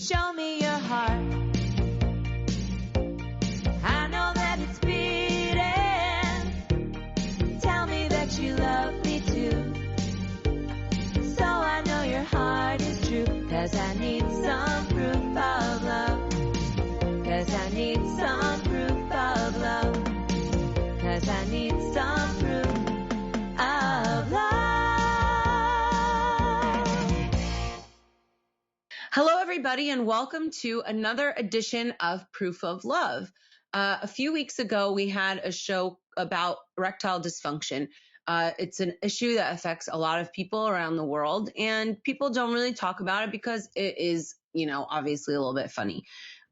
Show me your heart. I know that it's beating. Tell me that you love me too. So I know your heart is true. 'Cause I need some proof of love. 'Cause I need some proof of love. 'Cause I need some proof of love. Hello, everybody, and welcome to another edition of Proof of Love. A few weeks ago, we had a show about erectile dysfunction. It's an issue that affects a lot of people around the world, and people don't really talk about it because it is, obviously a little bit funny.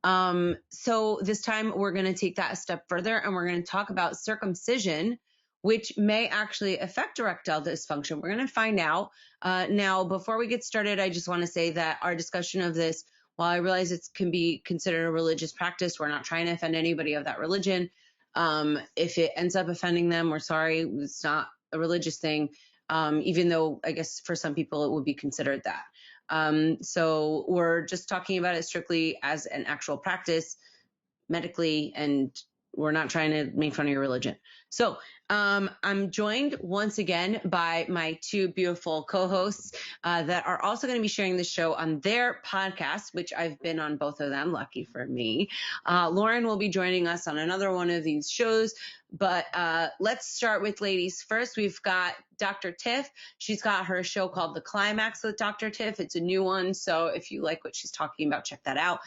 So this time we're going to take that a step further, and we're going to talk about circumcision, which may actually affect erectile dysfunction. We're going to find out. Now, before we get started, I just want to say that our discussion of this, while I realize it can be considered a religious practice, we're not trying to offend anybody of that religion. If it ends up offending them, we're sorry. It's not a religious thing, even though I guess for some people it would be considered that. So we're just talking about it strictly as an actual practice medically, and we're not trying to make fun of your religion. So I'm joined once again by my two beautiful co-hosts that are also going to be sharing the show on their podcast, which I've been on both of them, lucky for me. Lauren will be joining us on another one of these shows, but let's start with ladies first. We've got Dr. Tiff. She's got her show called The Climax with Dr. Tiff. It's a new one, so if you like what she's talking about, check that out.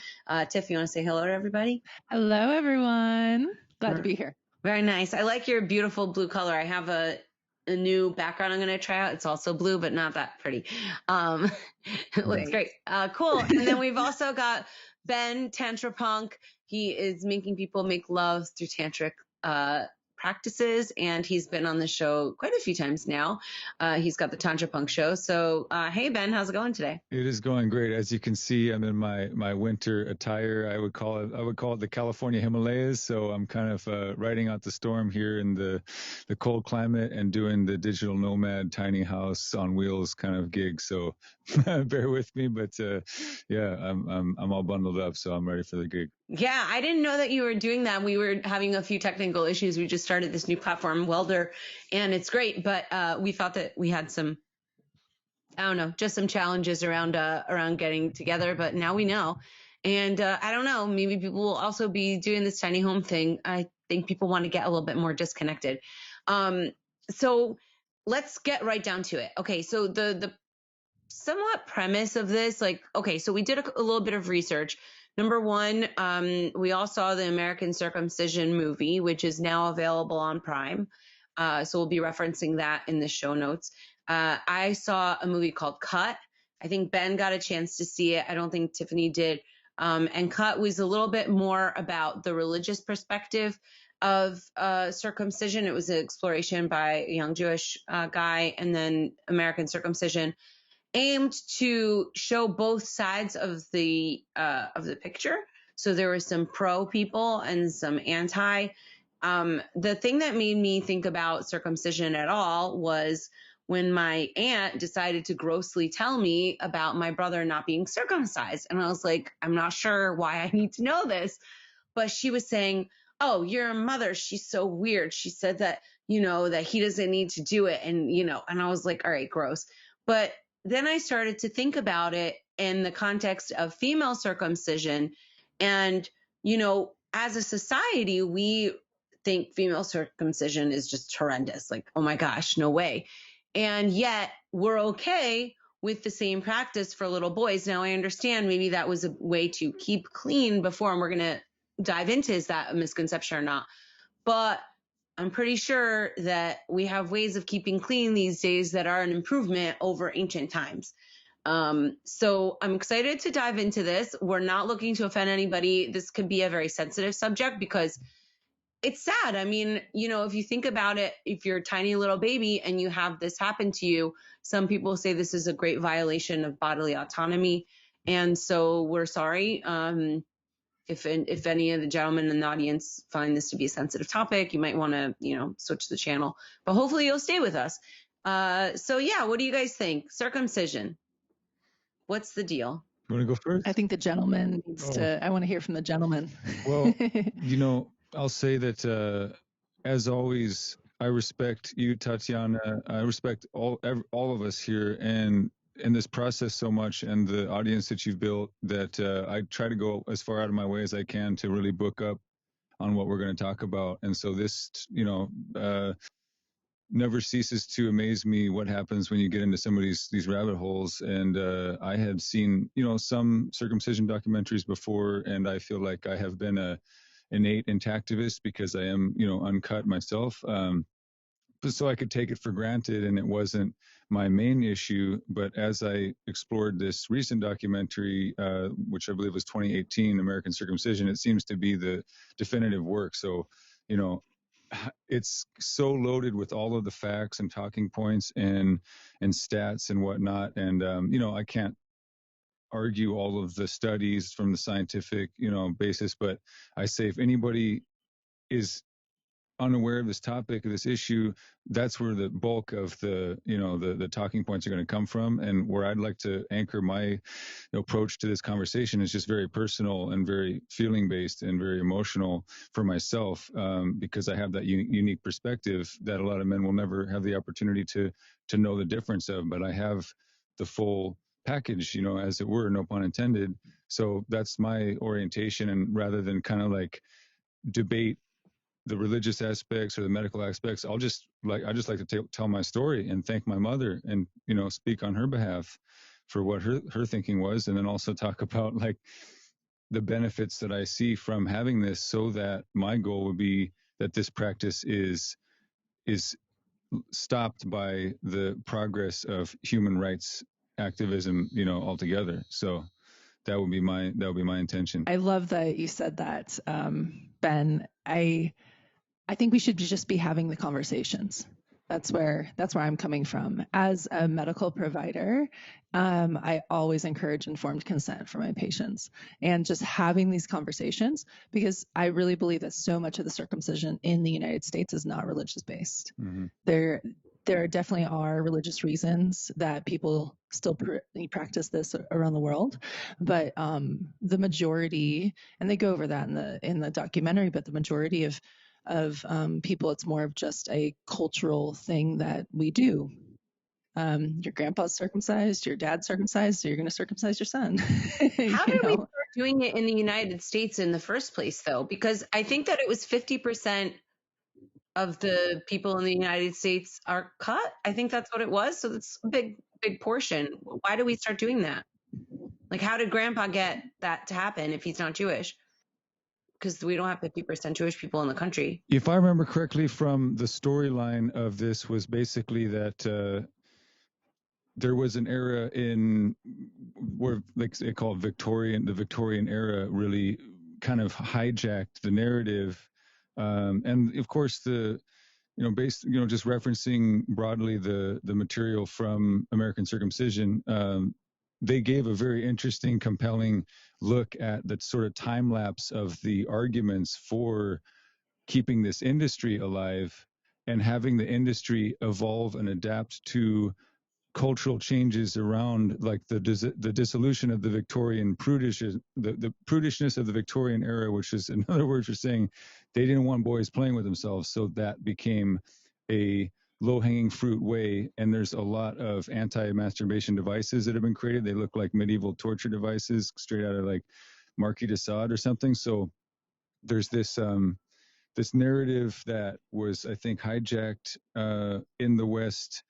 Tiff, you want to say hello to everybody? Hello, everyone. Glad to be here. Very nice. I like your beautiful blue color. I have a new background I'm going to try out. It's also blue, but not that pretty. It looks great. Cool. And then we've also got Ben, Tantra Punk. He is making people make love through tantric practices, and he's been on the show quite a few times now. He's got the Tantra Punk show. So, hey Ben, how's it going today? It is going great. As you can see, I'm in my winter attire. I would call it the California Himalayas. So I'm kind of riding out the storm here in the cold climate and doing the digital nomad tiny house on wheels kind of gig. So bear with me, but yeah, I'm all bundled up, so I'm ready for the gig. Yeah, I didn't know that you were doing that. We were having a few technical issues. We just started this new platform, Welder, and it's great. But we thought that we had some, I don't know, just some challenges around getting together. But now we know. And I don't know, maybe people will also be doing this tiny home thing. I think people want to get a little bit more disconnected. So let's get right down to it. Okay, so the somewhat premise of this, so we did a little bit of research. Number one, we all saw the American Circumcision movie, which is now available on Prime. So we'll be referencing that in the show notes. I saw a movie called Cut. I think Ben got a chance to see it. I don't think Tiffany did. And Cut was a little bit more about the religious perspective of circumcision. It was an exploration by a young Jewish guy, and then American Circumcision aimed to show both sides of the picture. So there were some pro people and some anti. The thing that made me think about circumcision at all was when my aunt decided to grossly tell me about my brother not being circumcised. And I was like, I'm not sure why I need to know this. But she was saying, oh, your mother, she's so weird. She said that, that he doesn't need to do it. And, and I was like, all right, gross. But then I started to think about it in the context of female circumcision. And, as a society, we think female circumcision is just horrendous. Like, oh my gosh, no way. And yet we're okay with the same practice for little boys. Now, I understand maybe that was a way to keep clean before, and we're going to dive into is that a misconception or not. But I'm pretty sure that we have ways of keeping clean these days that are an improvement over ancient times. So I'm excited to dive into this. We're not looking to offend anybody. This could be a very sensitive subject because it's sad. I mean, if you think about it, if you're a tiny little baby and you have this happen to you, some people say this is a great violation of bodily autonomy. And so we're sorry. If any of the gentlemen in the audience find this to be a sensitive topic, you might want to, switch the channel, but hopefully you'll stay with us. So yeah, what do you guys think? Circumcision. What's the deal? You want to go first? I think the gentleman needs to. I want to hear from the gentleman. Well, I'll say that as always, I respect you, Tatiana. I respect all of us here, and in this process so much, and the audience that you've built. That I try to go as far out of my way as I can to really book up on what we're going to talk about. And so this, never ceases to amaze me what happens when you get into some of these rabbit holes. And I had seen, some circumcision documentaries before, and I feel like I have been a innate intactivist because I am, uncut myself. So I could take it for granted, and it wasn't my main issue. But as I explored this recent documentary, which I believe was 2018, American Circumcision, it seems to be the definitive work. So, it's so loaded with all of the facts and talking points and stats and whatnot. And, I can't argue all of the studies from the scientific, basis, but I say if anybody is unaware of this topic, of this issue, that's where the bulk of the talking points are going to come from. And where I'd like to anchor my approach to this conversation is just very personal and very feeling based and very emotional for myself, because I have that unique perspective that a lot of men will never have the opportunity to know the difference of. But I have the full package, as it were, no pun intended. So that's my orientation. And rather than kind of like debate the religious aspects or the medical aspects, I just like to tell my story and thank my mother and, speak on her behalf for what her thinking was. And then also talk about like the benefits that I see from having this, so that my goal would be that this practice is stopped by the progress of human rights activism, altogether. So that would be my intention. I love that you said that, Ben. I think we should just be having the conversations. That's where I'm coming from. As a medical provider, I always encourage informed consent for my patients and just having these conversations, because I really believe that so much of the circumcision in the United States is not religious based. Mm-hmm. There definitely are religious reasons that people still practice this around the world, but the majority, and they go over that in the documentary, but the majority of people, it's more of just a cultural thing that we do. Your grandpa's circumcised, your dad's circumcised, so you're going to circumcise your son. How did we start doing it in the United States in the first place, though? Because I think that it was 50% of the people in the United States are cut. I think that's what it was. So that's a big portion. Why do we start doing that? Like, how did grandpa get that to happen if he's not Jewish? Because we don't have 50% Jewish people in the country. If I remember correctly from the storyline of this, was basically that there was an era in where, like they call it the Victorian era really kind of hijacked the narrative. And of course just referencing broadly the material from American Circumcision, they gave a very interesting, compelling look at that sort of time lapse of the arguments for keeping this industry alive and having the industry evolve and adapt to cultural changes around, like the dissolution of the Victorian the prudishness of the Victorian era, which is, in other words, for saying they didn't want boys playing with themselves. So that became a low-hanging fruit way. And there's a lot of anti-masturbation devices that have been created. They look like medieval torture devices straight out of like Marquis de Sade or something. So there's this narrative that was, I think, hijacked in the West,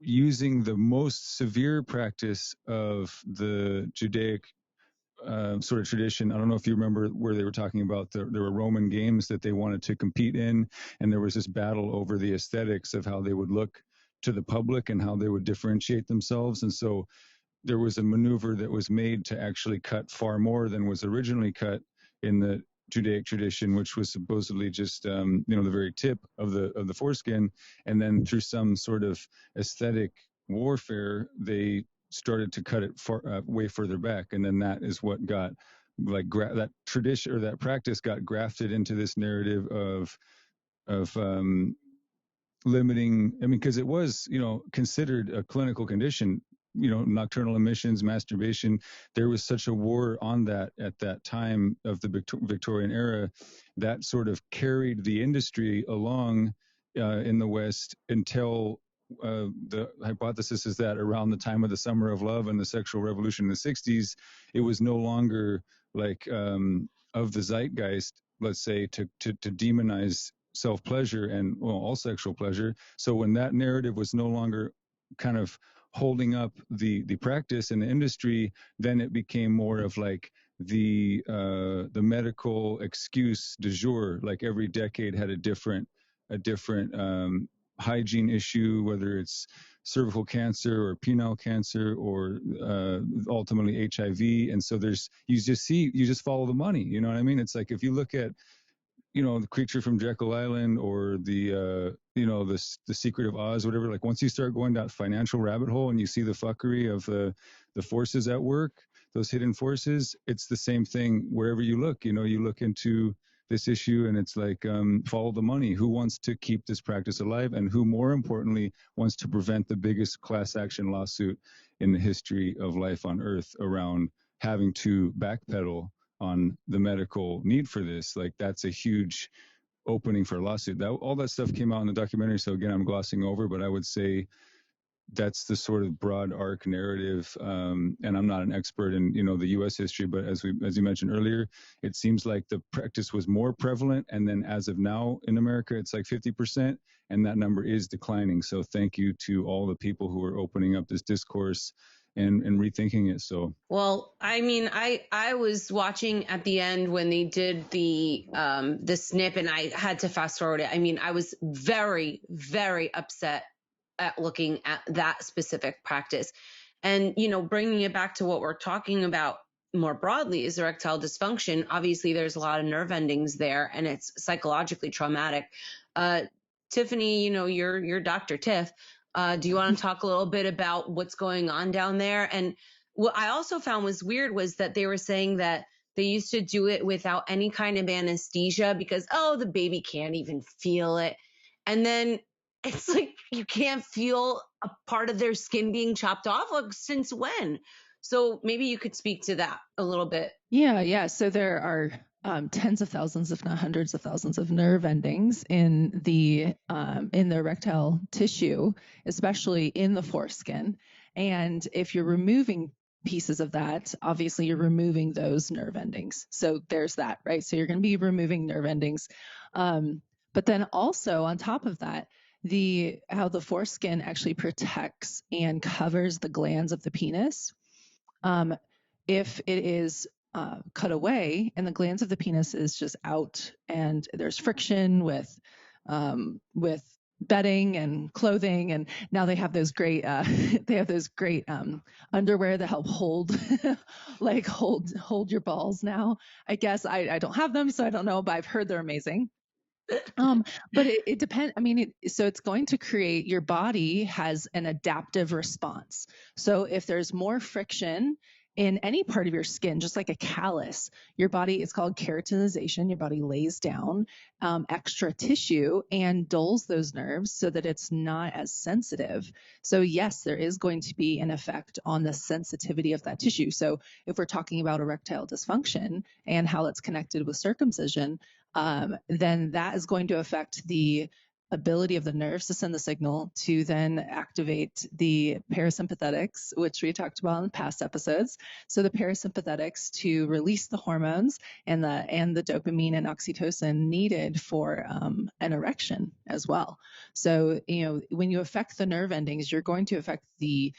using the most severe practice of the Judaic sort of tradition. I don't know if you remember where they were talking about there were Roman games that they wanted to compete in, and there was this battle over the aesthetics of how they would look to the public and how they would differentiate themselves. And so there was a maneuver that was made to actually cut far more than was originally cut in the Judaic tradition, which was supposedly just the very tip of the foreskin, and then through some sort of aesthetic warfare, they started to cut it way further back, and then that is what got like that tradition or that practice got grafted into this narrative of limiting. I mean, because it was considered a clinical condition nocturnal emissions, masturbation. There was such a war on that at that time of the Victorian era that sort of carried the industry along in the West until the hypothesis is that around the time of the Summer of Love and the sexual revolution in the 60s, it was no longer like of the zeitgeist, let's say, to demonize self-pleasure and all sexual pleasure. So when that narrative was no longer kind of holding up the practice in the industry, then it became more of like the medical excuse du jour. Like every decade had a different hygiene issue, whether it's cervical cancer or penile cancer or ultimately HIV. And so you just follow the money. You know what I mean? It's like if you look at the Creature from Jekyll Island or the Secret of Oz, whatever. Like once you start going down financial rabbit hole and you see the fuckery of the forces at work, those hidden forces, it's the same thing wherever you look. You look into this issue and it's like follow the money. Who wants to keep this practice alive, and who, more importantly, wants to prevent the biggest class action lawsuit in the history of life on Earth around having to backpedal on the medical need for this? Like that's a huge opening for a lawsuit. All that stuff came out in the documentary. So again, I'm glossing over, but I would say that's the sort of broad arc narrative. And I'm not an expert in, the U.S. history, but as you mentioned earlier, it seems like the practice was more prevalent. And then as of now in America, it's like 50%, and that number is declining. So thank you to all the people who are opening up this discourse and rethinking it. So, well, I mean, I was watching at the end when they did the snip, and I had to fast forward it. I mean, I was very, very upset at looking at that specific practice, and bringing it back to what we're talking about more broadly is erectile dysfunction. Obviously, there's a lot of nerve endings there, and it's psychologically traumatic. Tiffany, you're Dr. Tiff. Do you want to talk a little bit about what's going on down there? And what I also found was weird was that they were saying that they used to do it without any kind of anesthesia because, the baby can't even feel it. And then it's like you can't feel a part of their skin being chopped off. Like, since when? So maybe you could speak to that a little bit. Yeah. So there are tens of thousands, if not hundreds of thousands, of nerve endings in the erectile tissue, especially in the foreskin. And if you're removing pieces of that, obviously you're removing those nerve endings. So there's that, right? So you're going to be removing nerve endings. But then also on top of that, how the foreskin actually protects and covers the glands of the penis. If it is cut away and the glands of the penis is just out, and there's friction with bedding and clothing, and now they have those great underwear that help hold hold your balls now. I guess I don't have them, so I don't know, but I've heard they're amazing. But it depends. I mean, so it's going to create, your body has an adaptive response. So if there's more friction in any part of your skin, just like a callus, your body, it's called keratinization. Your body lays down extra tissue and dulls those nerves so that it's not as sensitive. So yes, there is going to be an effect on the sensitivity of that tissue. So if we're talking about erectile dysfunction and how it's connected with circumcision, then that is going to affect the ability of the nerves to send the signal to then activate the parasympathetics, which we talked about in past episodes. So the parasympathetics to release the hormones and the dopamine and oxytocin needed for an erection as well. So, when you affect the nerve endings, you're going to affect the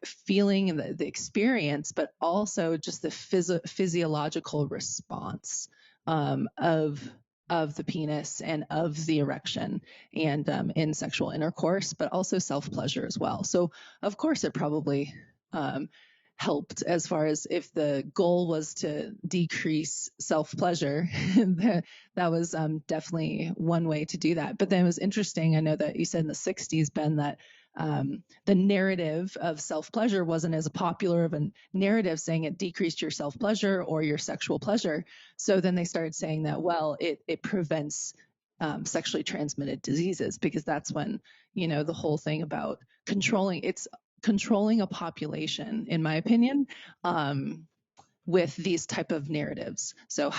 feeling and the experience, but also just the physiological response of the penis and of the erection and in sexual intercourse, but also self-pleasure as well. So of course it probably helped as far as if the goal was to decrease self-pleasure, that was definitely one way to do that. But then it was interesting. I know that you said in the 60s, Ben, that the narrative of self-pleasure wasn't as popular of a narrative saying it decreased your self-pleasure or your sexual pleasure. So then they started saying that, well, it prevents sexually transmitted diseases, because that's when, the whole thing about controlling, it's controlling a population, in my opinion, with these type of narratives. So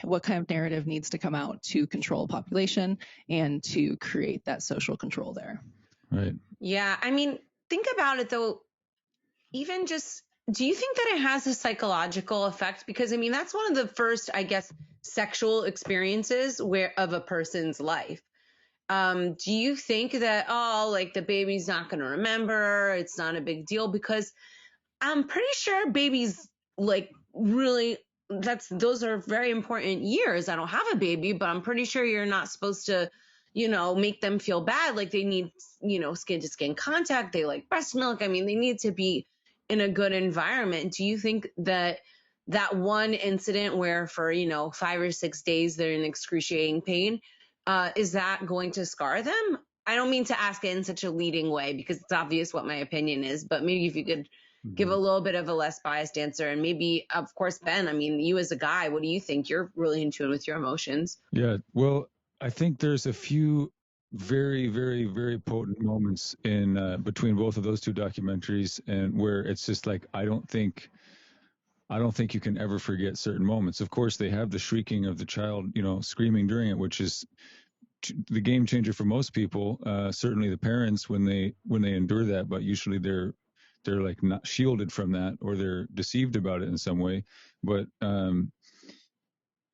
what kind of narrative needs to come out to control a population and to create that social control there? Right. Yeah. I mean, think about it though. Even just, do you think that it has a psychological effect? Because I mean, that's one of the first, I guess, sexual experiences of a person's life. Do you think that, like the baby's not going to remember, it's not a big deal? Because I'm pretty sure babies like really, those are very important years. I don't have a baby, but I'm pretty sure you're not supposed to, make them feel bad. Like they need, skin to skin contact. They like breast milk. I mean, they need to be in a good environment. Do you think that one incident where for, 5 or 6 days they're in excruciating pain, is that going to scar them? I don't mean to ask it in such a leading way because it's obvious what my opinion is, but maybe if you could give a little bit of a less biased answer. And maybe, of course, Ben, I mean, you as a guy, what do you think? You're really in tune with your emotions. Yeah. Well, I think there's a few very, very, very potent moments in between both of those two documentaries, and where it's just like I don't think you can ever forget certain moments. Of course, they have the shrieking of the child, screaming during it, which is the game changer for most people. Certainly the parents when they endure that, but usually they're like not shielded from that, or they're deceived about it in some way. But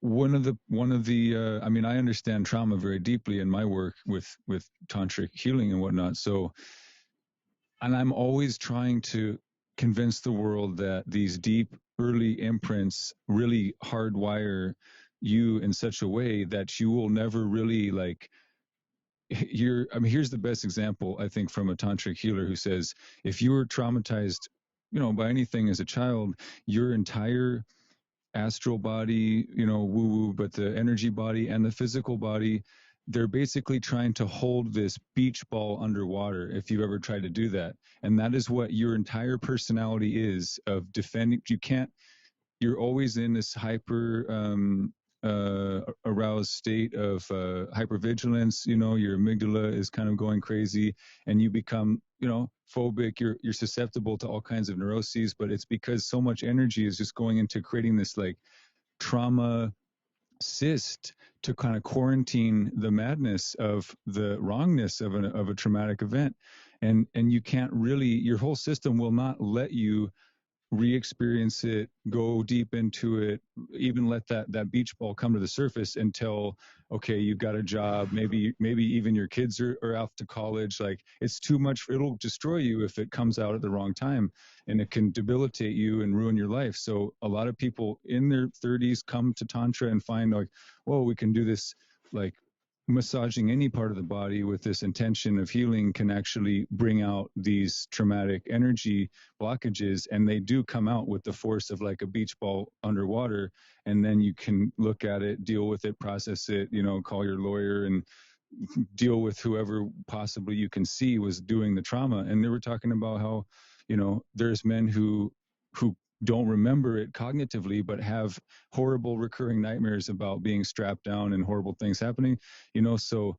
one of the I mean, I understand trauma very deeply in my work with tantric healing and whatnot. So, and I'm always trying to convince the world that these deep early imprints really hardwire you in such a way that you will never really like here's the best example, I think, from a tantric healer who says, if you were traumatized, by anything as a child, your entire astral body, woo-woo, but the energy body and the physical body, they're basically trying to hold this beach ball underwater, if you've ever tried to do that. And that is what your entire personality is, of defending. You're always in this aroused state of hypervigilance. Your amygdala is kind of going crazy, and you become, phobic. You're susceptible to all kinds of neuroses, but it's because so much energy is just going into creating this like trauma cyst to kind of quarantine the madness of the wrongness of a traumatic event, and you can't really. Your whole system will not let you re-experience it, go deep into it, even let that beach ball come to the surface until, okay, you've got a job, maybe even your kids are off to college. Like, it's too much. It'll destroy you if it comes out at the wrong time, and it can debilitate you and ruin your life. So a lot of people in their 30s come to Tantra and find like, whoa, we can do this, like massaging any part of the body with this intention of healing can actually bring out these traumatic energy blockages, and they do come out with the force of like a beach ball underwater. And then you can look at it, deal with it, process it, call your lawyer and deal with whoever possibly you can see was doing the trauma. And they were talking about how, there's men who don't remember it cognitively, but have horrible recurring nightmares about being strapped down and horrible things happening, so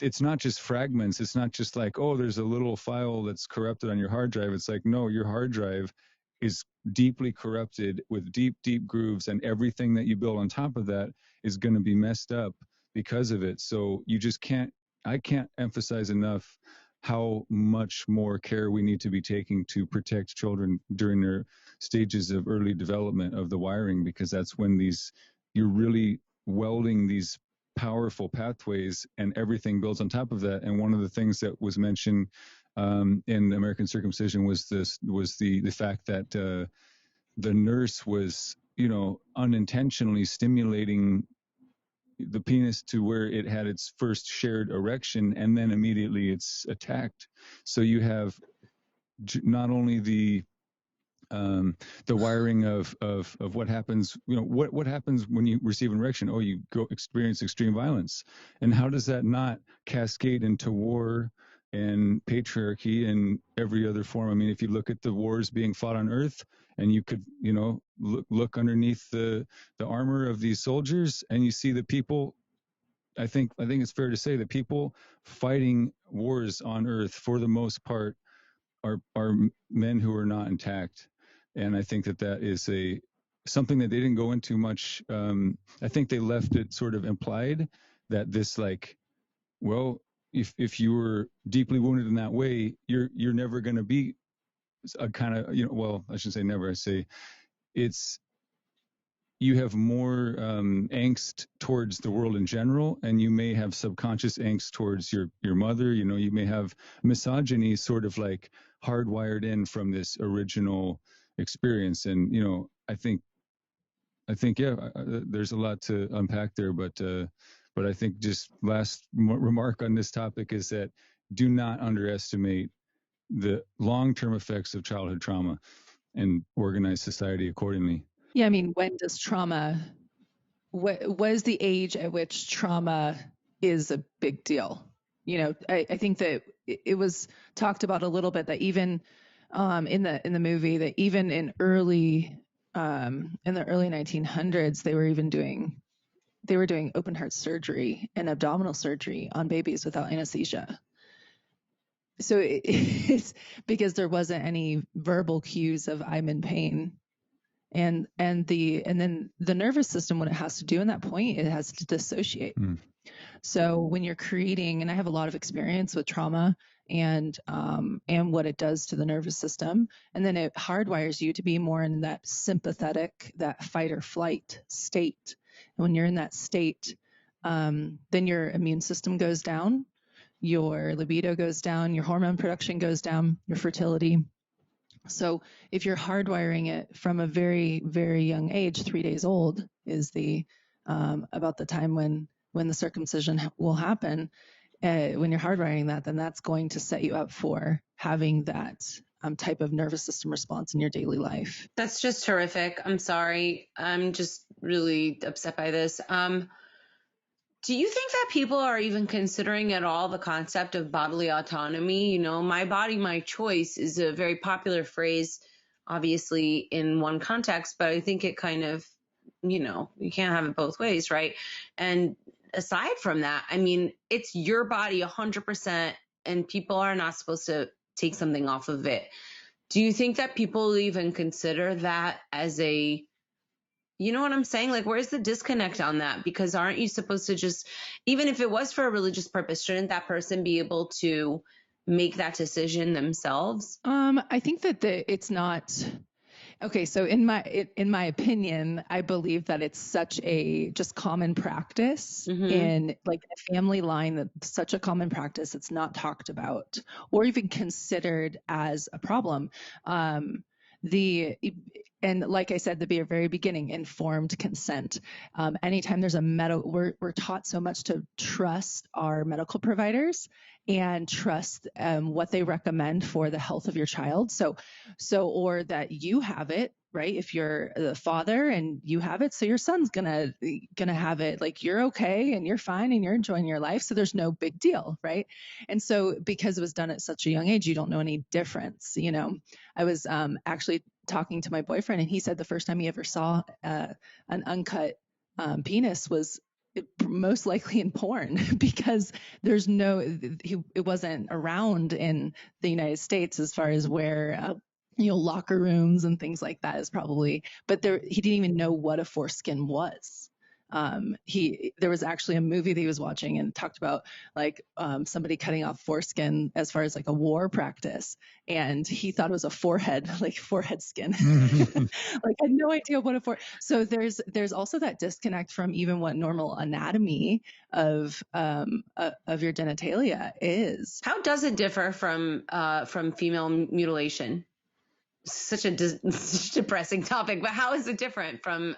it's not just fragments. It's not just like, oh, there's a little file that's corrupted on your hard drive. It's like, no, your hard drive is deeply corrupted with deep, deep grooves, and everything that you build on top of that is going to be messed up because of it. So I can't emphasize enough how much more care we need to be taking to protect children during their stages of early development of the wiring, because that's when you're really welding these powerful pathways, and everything builds on top of that. And one of the things that was mentioned in American Circumcision was the fact that the nurse was, unintentionally stimulating the penis to where it had its first shared erection, and then immediately it's attacked. So you have not only the wiring of what happens, what happens when you receive an erection? Oh, you go experience extreme violence. And how does that not cascade into war and patriarchy and every other form? I mean, if you look at the wars being fought on Earth, and you could, look underneath the armor of these soldiers, and you see the people. I think it's fair to say that people fighting wars on Earth, for the most part, are men who are not intact. And I think that is something that they didn't go into much. I think they left it sort of implied that this, like, well, if you were deeply wounded in that way, you're never going to be a kind of, well, I shouldn't say never. I say you have more angst towards the world in general, and you may have subconscious angst towards your mother. You may have misogyny sort of like hardwired in from this original experience. And I think yeah, there's a lot to unpack there, but I think just last remark on this topic is that do not underestimate the long-term effects of childhood trauma and organize society accordingly. Yeah, I mean, when does trauma, what is the age at which trauma is a big deal? I think that it was talked about a little bit that even in the movie, that even in the early 1900s, they were doing open heart surgery and abdominal surgery on babies without anesthesia. So it's because there wasn't any verbal cues of I'm in pain. And then the nervous system, what it has to do in that point, it has to dissociate. So when you're creating, and I have a lot of experience with trauma and what it does to the nervous system, and then it hardwires you to be more in that sympathetic, that fight or flight state. And when you're in that state, then your immune system goes down, your libido goes down, your hormone production goes down, your fertility. So if you're hardwiring it from a very, very young age, 3 days old is about the time when the circumcision will happen. When you're hardwiring that, then that's going to set you up for having that type of nervous system response in your daily life. That's just horrific. I'm sorry. I'm just really upset by this. Do you think that people are even considering at all the concept of bodily autonomy? My body, my choice is a very popular phrase, obviously in one context, but I think it kind of, you can't have it both ways, right? And aside from that, I mean, it's your body 100%, and people are not supposed to take something off of it. Do you think that people even consider that as you know what I'm saying? Like, where's the disconnect on that? Because aren't you supposed to just, even if it was for a religious purpose, shouldn't that person be able to make that decision themselves? I think that it's not. Okay, so in my opinion, I believe that it's such a just common practice in like a family line, that's such a common practice. It's not talked about or even considered as a problem. And like I said at the very beginning, informed consent. Anytime there's we're taught so much to trust our medical providers and trust what they recommend for the health of your child. So or that you have it, right? If you're the father and you have it, so your son's gonna have it. Like, you're okay and you're fine and you're enjoying your life, so there's no big deal, right? And so because it was done at such a young age, you don't know any difference. I was actually talking to my boyfriend, and he said the first time he ever saw an uncut penis was most likely in porn, because it wasn't around in the United States as far as where locker rooms and things like that is probably, but he didn't even know what a foreskin was. There was actually a movie that he was watching and talked about like somebody cutting off foreskin as far as like a war practice, and he thought it was a forehead skin. Like, I had no idea what so there's also that disconnect from even what normal anatomy of your genitalia is. How does it differ from female mutilation? Such a depressing topic, but how is it different from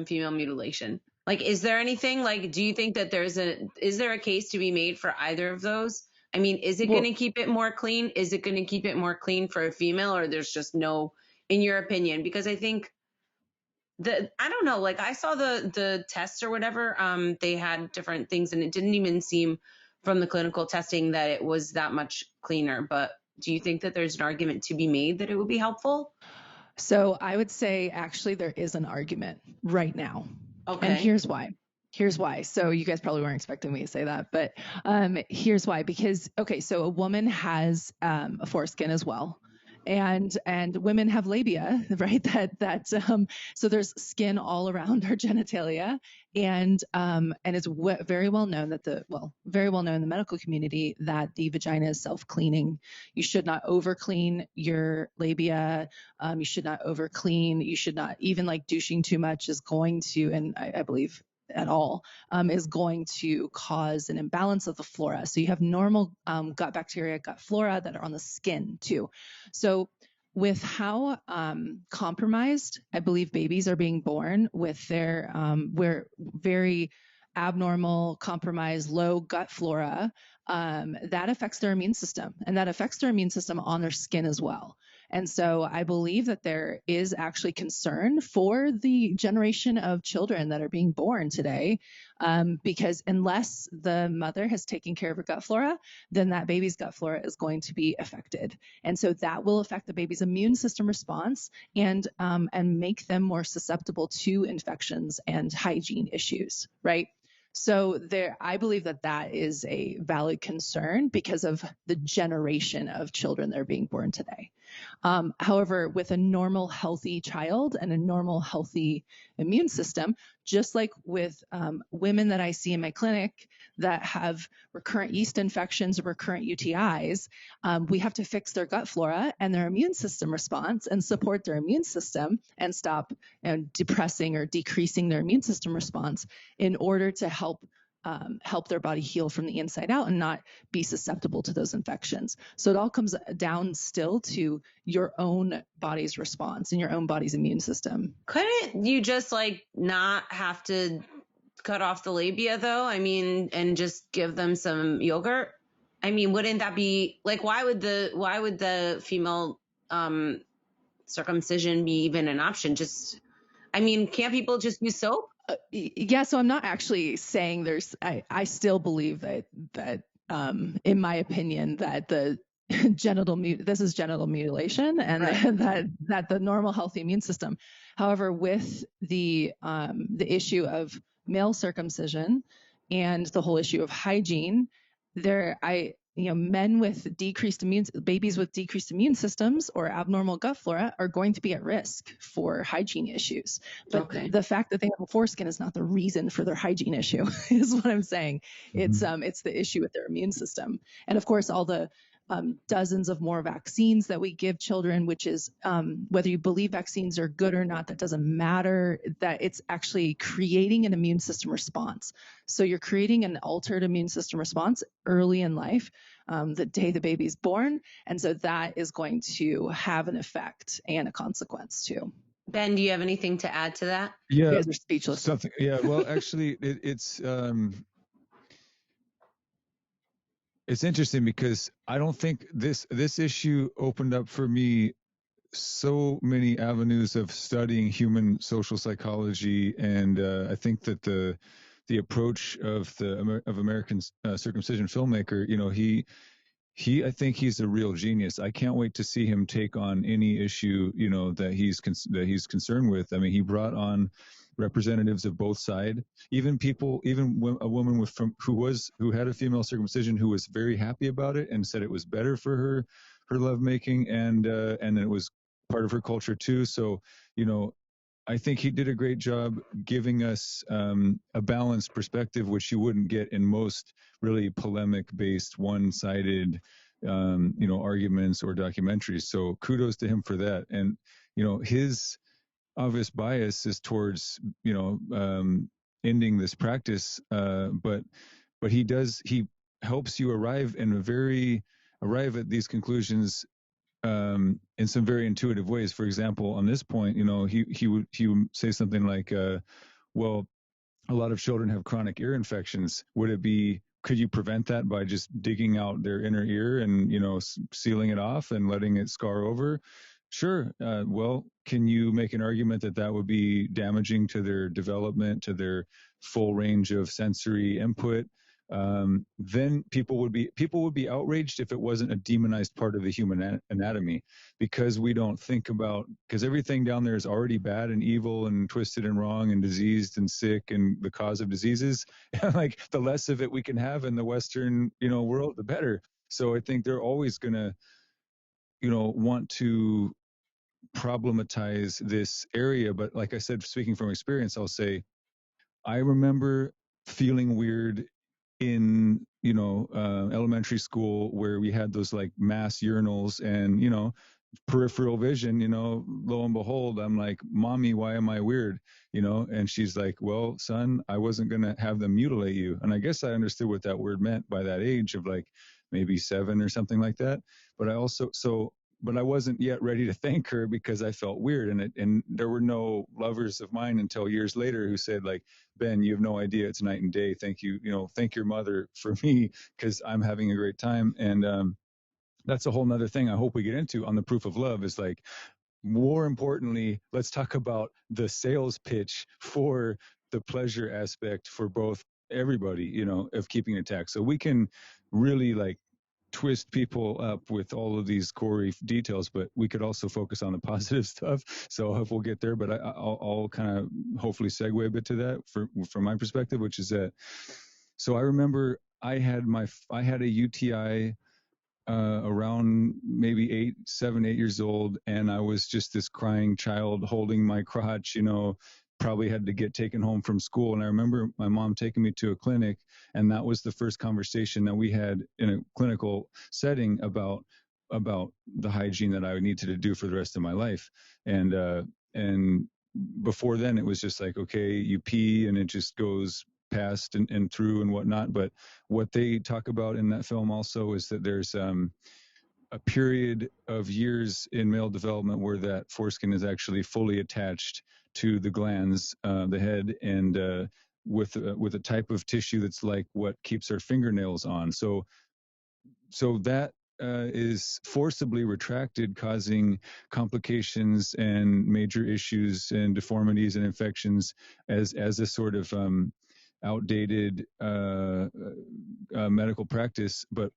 female mutilation? Like, is there anything, like, do you think that is there a case to be made for either of those? I mean, is it going to keep it more clean? Is it going to keep it more clean for a female, or there's just no, in your opinion? Because I think I don't know, like, I saw the tests or whatever, they had different things, and it didn't even seem from the clinical testing that it was that much cleaner. But do you think that there's an argument to be made that it would be helpful? So I would say actually there is an argument right now. Okay. And here's why. So you guys probably weren't expecting me to say that, but here's why. Because, okay, so a woman has a foreskin as well. and women have labia, right? So there's skin all around our genitalia, and it's very well known very well known in the medical community that the vagina is self-cleaning. You should not over-clean your labia. You should not over-clean. You should not, even like douching too much is going to, and I believe at all, is going to cause an imbalance of the flora. So you have normal gut bacteria, gut flora that are on the skin too. So with how compromised I believe babies are being born with their where very abnormal, compromised, low gut flora, that affects their immune system, and that affects their immune system on their skin as well. And so I believe that there is actually concern for the generation of children that are being born today, because unless the mother has taken care of her gut flora, then that baby's gut flora is going to be affected. And so that will affect the baby's immune system response and make them more susceptible to infections and hygiene issues, right? So I believe that is a valid concern because of the generation of children that are being born today. However, with a normal, healthy child and a normal, healthy immune system, just like with women that I see in my clinic that have recurrent yeast infections or recurrent UTIs, we have to fix their gut flora and their immune system response and support their immune system and stop depressing or decreasing their immune system response in order to help their body heal from the inside out and not be susceptible to those infections. So it all comes down still to your own body's response and your own body's immune system. Couldn't you just like not have to cut off the labia though? I mean, and just give them some yogurt? I mean, wouldn't that be like, why would the female circumcision be even an option? Can't people just use soap? Yeah, so I'm not actually saying I still believe that in my opinion, that the this is genital mutilation, and right. that the normal healthy immune system. However, with the issue of male circumcision and the whole issue of hygiene, men with babies with decreased immune systems or abnormal gut flora are going to be at risk for hygiene issues. But the fact that they have a foreskin is not the reason for their hygiene issue, is what I'm saying. Mm-hmm. It's the issue with their immune system. And of course, all the dozens of more vaccines that we give children, which is whether you believe vaccines are good or not, that doesn't matter, that it's actually creating an immune system response. So you're creating an altered immune system response early in life, the day the baby's born. And so that is going to have an effect and a consequence too. Ben, do you have anything to add to that? Yeah. You guys are speechless. Well, actually, it's interesting because I don't think this issue opened up for me so many avenues of studying human social psychology, and I think that the approach of American circumcision filmmaker, I think he's a real genius. I can't wait to see him take on any issue that he's concerned with. I mean, he brought on representatives of both sides, even a woman who had a female circumcision who was very happy about it and said it was better for her lovemaking, and it was part of her culture too. So I think he did a great job giving us a balanced perspective, which you wouldn't get in most really polemic-based, one-sided arguments or documentaries. So kudos to him for that. And his obvious bias is towards ending this practice, but he helps you arrive at these conclusions in some very intuitive ways. For example, on this point, he would say something like, well, a lot of children have chronic ear infections. Could you prevent that by just digging out their inner ear and sealing it off and letting it scar over? Sure. Well, can you make an argument that would be damaging to their development, to their full range of sensory input? Then people would be outraged if it wasn't a demonized part of the human anatomy, because everything down there is already bad and evil and twisted and wrong and diseased and sick and the cause of diseases. Like, the less of it we can have in the Western, world, the better. So I think they're always going to want to problematize this area. But like I said, speaking from experience, I'll say I remember feeling weird in elementary school where we had those like mass urinals and peripheral vision, lo and behold, I'm like, mommy, why am I weird? And she's like, well, son, I wasn't going to have them mutilate you. And I guess I understood what that word meant by that age of like maybe 7 or something like that. But but I wasn't yet ready to thank her because I felt weird. And there were no lovers of mine until years later who said like, Ben, you have no idea. It's night and day. Thank you. Thank your mother for me because I'm having a great time. And, that's a whole nother thing I hope we get into on the proof of love is like, more importantly, let's talk about the sales pitch for the pleasure aspect for both everybody, of keeping it tax. So we can really like twist people up with all of these gory details, but we could also focus on the positive stuff. So I hope we'll get there, but I'll kind of hopefully segue a bit to that from my perspective, which is that. So I remember I had a UTI around maybe 7, 8 years old. And I was just this crying child holding my crotch, probably had to get taken home from school. And I remember my mom taking me to a clinic. And that was the first conversation that we had in a clinical setting about the hygiene that I would need to do for the rest of my life. And before then it was just like, okay, you pee and it just goes past and through and whatnot. But what they talk about in that film also is that there's a period of years in male development where that foreskin is actually fully attached to the glands, the head, and with a type of tissue that's like what keeps our fingernails on. So that is forcibly retracted, causing complications and major issues and deformities and infections as a sort of outdated medical practice. But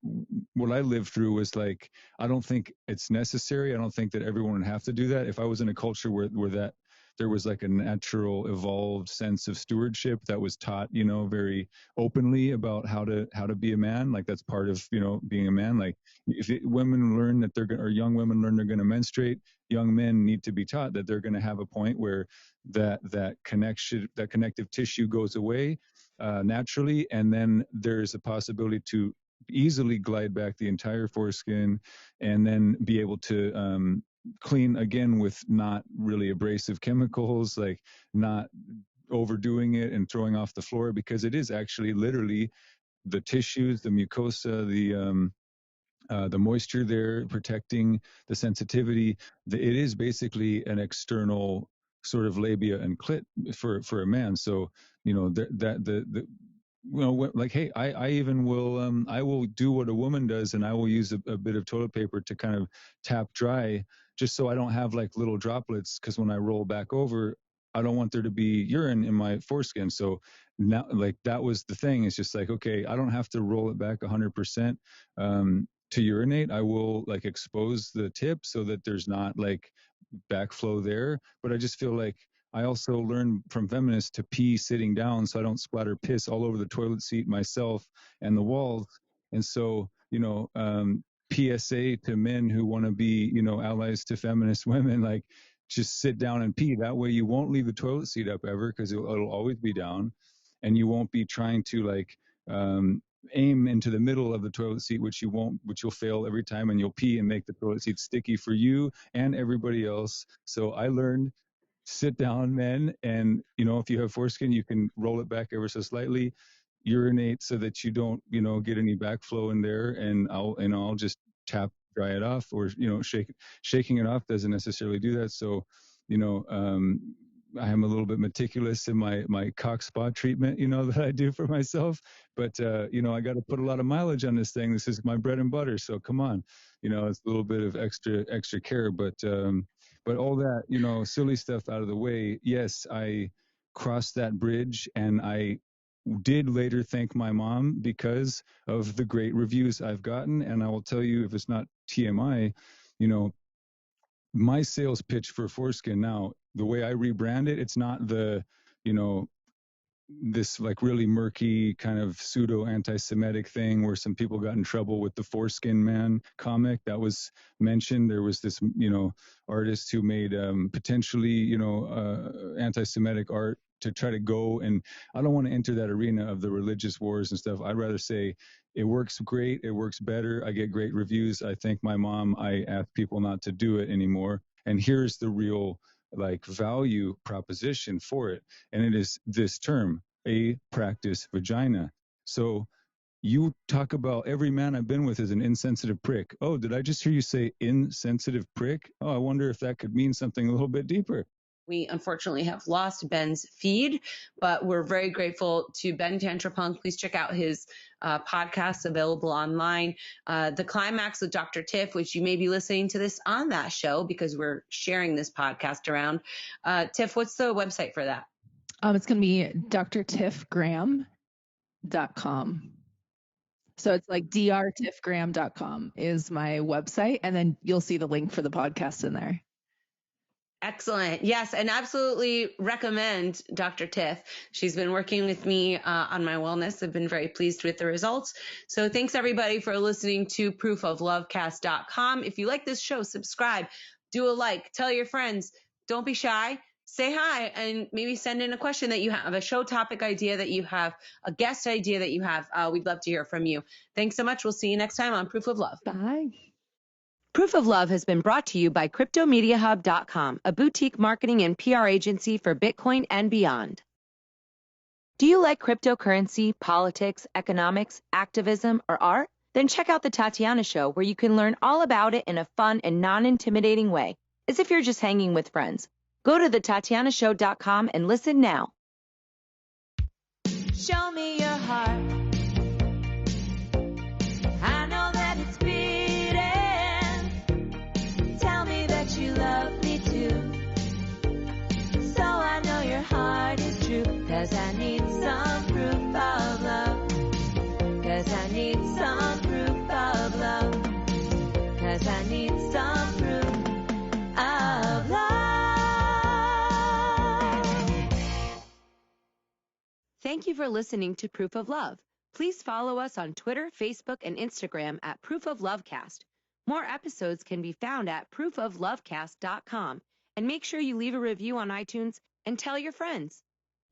what I lived through was like, I don't think it's necessary. I don't think that everyone would have to do that. If I was in a culture where that there was like a natural evolved sense of stewardship that was taught, very openly about how to be a man, like that's part of, being a man. Like if women learn that or young women learn they're going to menstruate, young men need to be taught that they're going to have a point where that connective tissue goes away naturally, and then there's a possibility to easily glide back the entire foreskin and then be able to clean again with not really abrasive chemicals, like not overdoing it and throwing off the floor, because it is actually literally the tissues, the mucosa, the moisture there protecting the sensitivity. It is basically an external sort of labia and clit for a man. So like, hey, I even will I will do what a woman does, and I will use a bit of toilet paper to kind of tap dry, just so I don't have like little droplets, because when I roll back over, I don't want there to be urine in my foreskin. So now, like, that was the thing. It's just like, okay, I don't have to roll it back 100% to urinate. I will like expose the tip so that there's not like backflow there. But I just feel like I also learned from feminists to pee sitting down so I don't splatter piss all over the toilet seat, myself, and the walls. And so, PSA to men who want to be, allies to feminist women, like, just sit down and pee. That way you won't leave the toilet seat up ever, because it'll always be down. And you won't be trying to like aim into the middle of the toilet seat, which you'll fail every time, and you'll pee and make the toilet seat sticky for you and everybody else. So I learned, sit down, men, and if you have foreskin, you can roll it back ever so slightly, urinate so that you don't get any backflow in there, and I'll just tap dry it off, or shaking it off doesn't necessarily do that. So I am a little bit meticulous in my cock spot treatment, that I do for myself. But I got to put a lot of mileage on this thing. This is my bread and butter. So come on, it's a little bit of extra care. But all that, silly stuff out of the way. Yes, I crossed that bridge, and I did later thank my mom because of the great reviews I've gotten. And I will tell you, if it's not TMI, my sales pitch for foreskin now, the way I rebrand it, it's not the this like really murky kind of pseudo anti-Semitic thing where some people got in trouble with the Foreskin Man comic that was mentioned. There was this, artist who made potentially, anti-Semitic art to try to go. And I don't want to enter that arena of the religious wars and stuff. I'd rather say it works great. It works better. I get great reviews. I thank my mom. I ask people not to do it anymore. And here's the real like value proposition for it. And it is this term, a practice vagina. So you talk about every man I've been with is an insensitive prick. Oh, did I just hear you say insensitive prick? Oh, I wonder if that could mean something a little bit deeper. We unfortunately have lost Ben's feed, but we're very grateful to Ben Tantra Punk. Please check out his podcast available online. The Climax with Dr. Tiff, which you may be listening to this on that show because we're sharing this podcast around. Tiff, what's the website for that? It's going to be drtiffgraham.com. So it's like drtiffgraham.com is my website. And then you'll see the link for the podcast in there. Excellent. Yes, and absolutely recommend Dr. Tiff. She's been working with me on my wellness. I've been very pleased with the results. So thanks everybody for listening to proofoflovecast.com. If you like this show, subscribe, do a like, tell your friends, don't be shy, say hi, and maybe send in a question that you have, a show topic idea that you have, a guest idea that you have. We'd love to hear from you. Thanks so much. We'll see you next time on Proof of Love. Bye. Proof of Love has been brought to you by CryptoMediaHub.com, a boutique marketing and PR agency for Bitcoin and beyond. Do you like cryptocurrency, politics, economics, activism, or art? Then check out The Tatiana Show, where you can learn all about it in a fun and non-intimidating way, as if you're just hanging with friends. Go to thetatianashow.com and listen now. Show me your heart. I know that it's beating. Tell me that you love me too. So I know your heart is true. 'Cause I need some proof of love. 'Cause I need some proof of love. 'Cause I need some proof of love. Thank you for listening to Proof of Love. Please follow us on Twitter, Facebook, and Instagram at Proof of Lovecast. More episodes can be found at proofoflovecast.com. And make sure you leave a review on iTunes and tell your friends.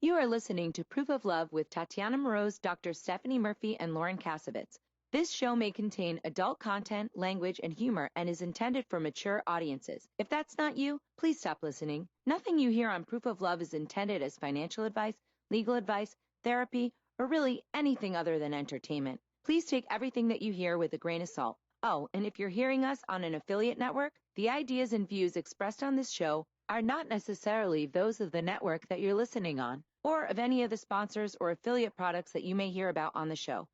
You are listening to Proof of Love with Tatiana Moroz, Dr. Stephanie Murphy, and Lauren Kasovitz. This show may contain adult content, language, and humor and is intended for mature audiences. If that's not you, please stop listening. Nothing you hear on Proof of Love is intended as financial advice, legal advice, therapy, or really anything other than entertainment. Please take everything that you hear with a grain of salt. Oh, and if you're hearing us on an affiliate network, the ideas and views expressed on this show are not necessarily those of the network that you're listening on, or of any of the sponsors or affiliate products that you may hear about on the show.